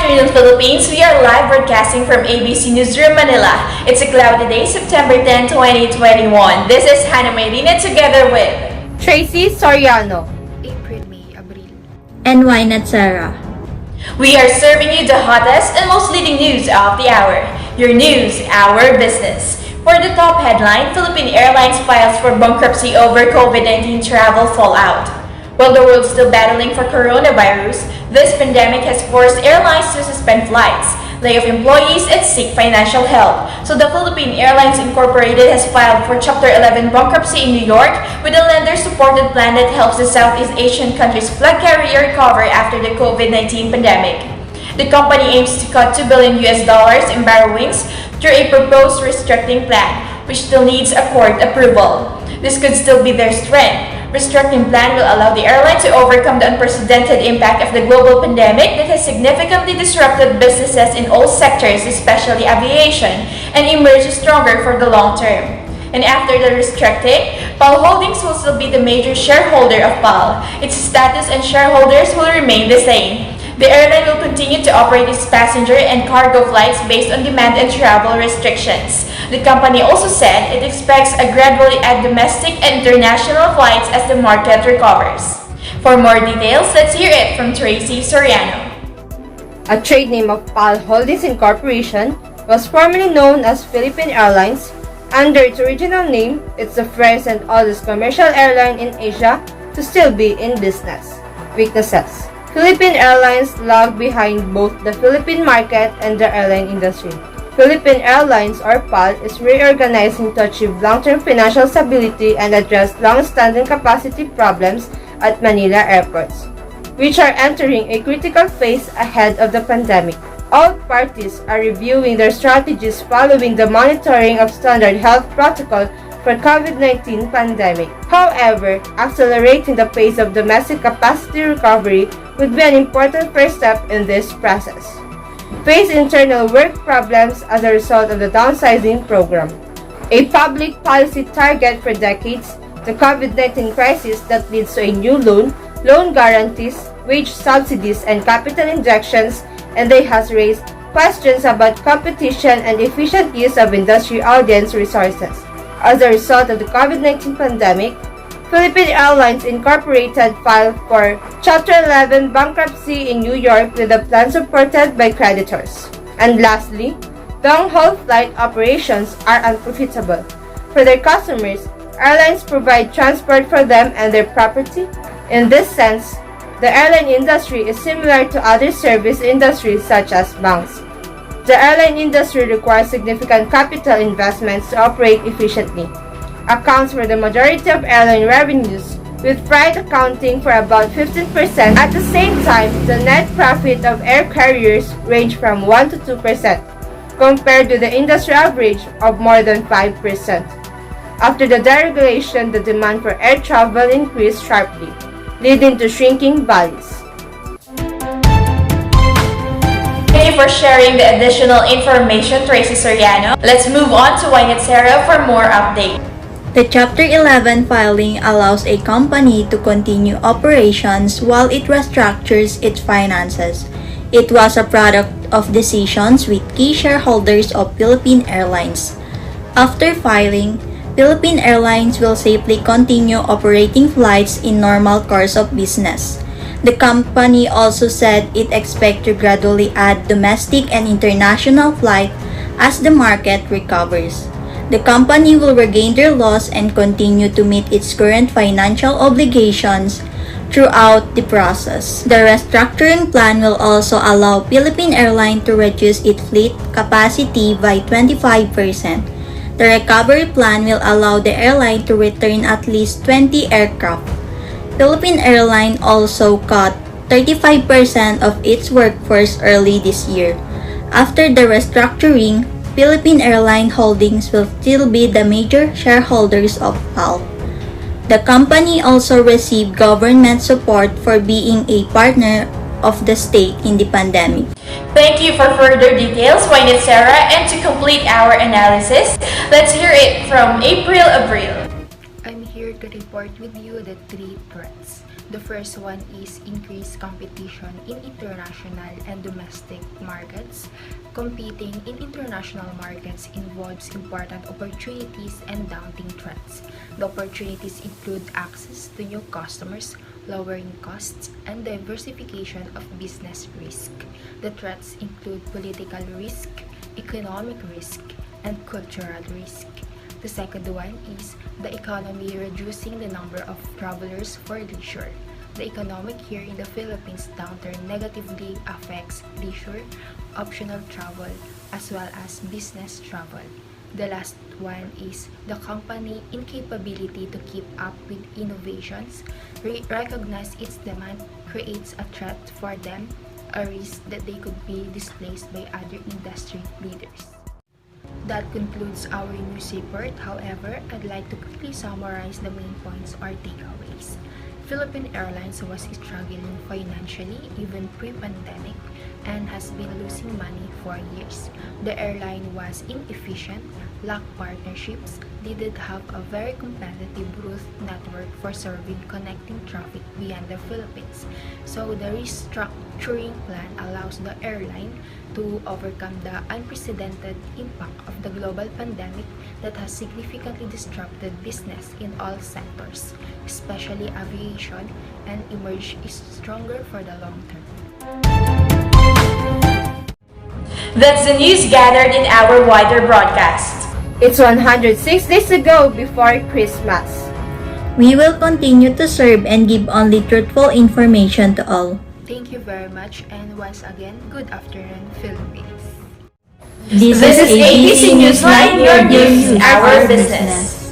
afternoon, Philippines. We are live broadcasting from ABC Newsroom, Manila. It's a cloudy day, September 10, 2021. This is Hannah Mayrina together with Tracy Soriano, and why not Sarah? We are serving you the hottest and most leading news of the hour. Your news, our business. For the top headline, Philippine Airlines files for bankruptcy over COVID-19 travel fallout. While the world's still battling for coronavirus, this pandemic has forced airlines to suspend flights, lay off employees, and seek financial help. So the Philippine Airlines Incorporated has filed for Chapter 11 bankruptcy in New York with a lender-supported plan that helps the Southeast Asian country's flag carrier recover after the COVID-19 pandemic. The company aims to cut $2 billion in borrowings through a proposed restructuring plan, which still needs a court approval. This could still be their strength. Restructuring plan will allow the airline to overcome the unprecedented impact of the global pandemic that has significantly disrupted businesses in all sectors, especially aviation, and emerge stronger for the long term. And after the restructuring, PAL Holdings will still be the major shareholder of PAL. Its status and shareholders will remain the same. The airline will continue to operate its passenger and cargo flights based on demand and travel restrictions. The company also said it expects to gradually add domestic and international flights as the market recovers. For more details, let's hear it from Tracy Soriano. a trade name of PAL Holdings Incorporation, was formerly known as Philippine Airlines. Under its original name, it's the first and oldest commercial airline in Asia to still be in business. Weaknesses: Philippine Airlines lagged behind both the Philippine market and the airline industry. Philippine Airlines, or PAL, is reorganizing to achieve long-term financial stability and address long-standing capacity problems at Manila airports, which are entering a critical phase ahead of the pandemic. All parties are reviewing their strategies following the monitoring of standard health protocol for COVID-19 pandemic. However, accelerating the pace of domestic capacity recovery would be an important first step in this process. Face internal work problems as a result of the downsizing program. A public policy target for decades, the COVID-19 crisis that leads to a new loan guarantees, wage subsidies, and capital injections, and they has raised questions about competition and efficient use of industry audience resources. As a result of the COVID-19 pandemic, Philippine Airlines Incorporated filed for Chapter 11 bankruptcy in New York with a plan supported by creditors. And lastly, long-haul flight operations are unprofitable. For their customers, airlines provide transport for them and their property. In this sense, the airline industry is similar to other service industries such as banks. The airline industry requires significant capital investments to operate efficiently, accounts for the majority of airline revenues, with freight accounting for about 15%. At the same time, the net profit of air carriers range from 1 to 2%, compared to the industry average of more than 5%. After the deregulation, the demand for air travel increased sharply, leading to shrinking values. Thank you for sharing the additional information, Tracy Soriano. Let's move on to Wynette Sarah for more updates. The Chapter 11 filing allows a company to continue operations while it restructures its finances. It was a product of decisions with key shareholders of Philippine Airlines. After filing, Philippine Airlines will safely continue operating flights in normal course of business. The company also said it expects to gradually add domestic and international flights as the market recovers. The company will regain their loss and continue to meet its current financial obligations throughout the process. The restructuring plan will also allow Philippine Airlines to reduce its fleet capacity by 25%. The recovery plan will allow the airline to return at least 20 aircraft. Philippine Airlines also cut 35% of its workforce early this year. After the restructuring, Philippine Airlines Holdings will still be the major shareholders of PAL. The company also received government support for being a partner of the state in the pandemic. Thank you for further details, Wynette Sarah, and to complete our analysis, let's hear it from April Abril. I'm here to report with you the three threats. The first one is increased competition in international and domestic markets. Competing in international markets involves important opportunities and daunting threats. The opportunities include access to new customers, lowering costs, and diversification of business risk. The threats include political risk, economic risk, and cultural risk. The second one is the economy reducing the number of travelers for leisure. The economic year in the Philippines downturn negatively affects leisure, optional travel, as well as business travel. The last one is the company incapability to keep up with innovations, recognize its demand, creates a threat for them, a risk that they could be displaced by other industry leaders. That concludes our news report. However, I'd like to quickly summarize the main points or takeaways. Philippine Airlines was struggling financially even pre-pandemic and has been losing money for years. The airline was inefficient, lacked partnerships, didn't have a very competitive route network for serving connecting traffic beyond the Philippines. So the restructuring plan allows the airline to overcome the unprecedented impact of the global pandemic that has significantly disrupted business in all sectors, especially aviation, and emerge stronger for the long term. That's the news gathered in our wider broadcast. It's 106 days to go before Christmas. We will continue to serve and give only truthful information to all. Thank you very much, and once again, good afternoon, Philippines. This This is ABC Newsline, your news, our business.